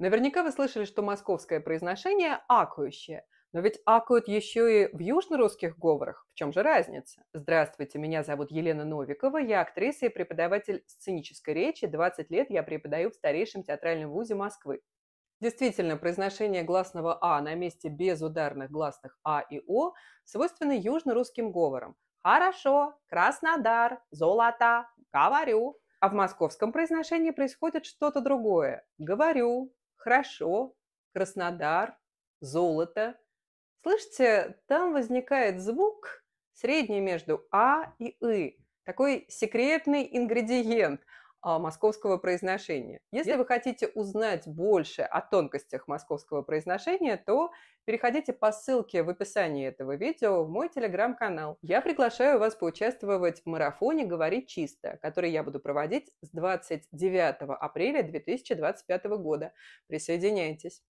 Наверняка вы слышали, что московское произношение акающее. Но ведь акают еще и в южно-русских говорах. В чем же разница? Здравствуйте, меня зовут Елена Новикова, я актриса и преподаватель сценической речи. 20 лет я преподаю в старейшем театральном вузе Москвы. Действительно, произношение гласного «а» на месте безударных гласных «а» и «о» свойственно южно-русским говорам. Хорошо, Краснодар, золото, говорю. А в московском произношении происходит что-то другое. Говорю, хорошо, Краснодар, золото. Слышите, там возникает звук средний между «а» и «ы». Такой секретный ингредиент московского произношения. Если вы хотите узнать больше о тонкостях московского произношения, то переходите по ссылке в описании этого видео в мой телеграм-канал. Я приглашаю вас поучаствовать в марафоне «Говорить чисто», который я буду проводить с 29 апреля 2025 года. Присоединяйтесь.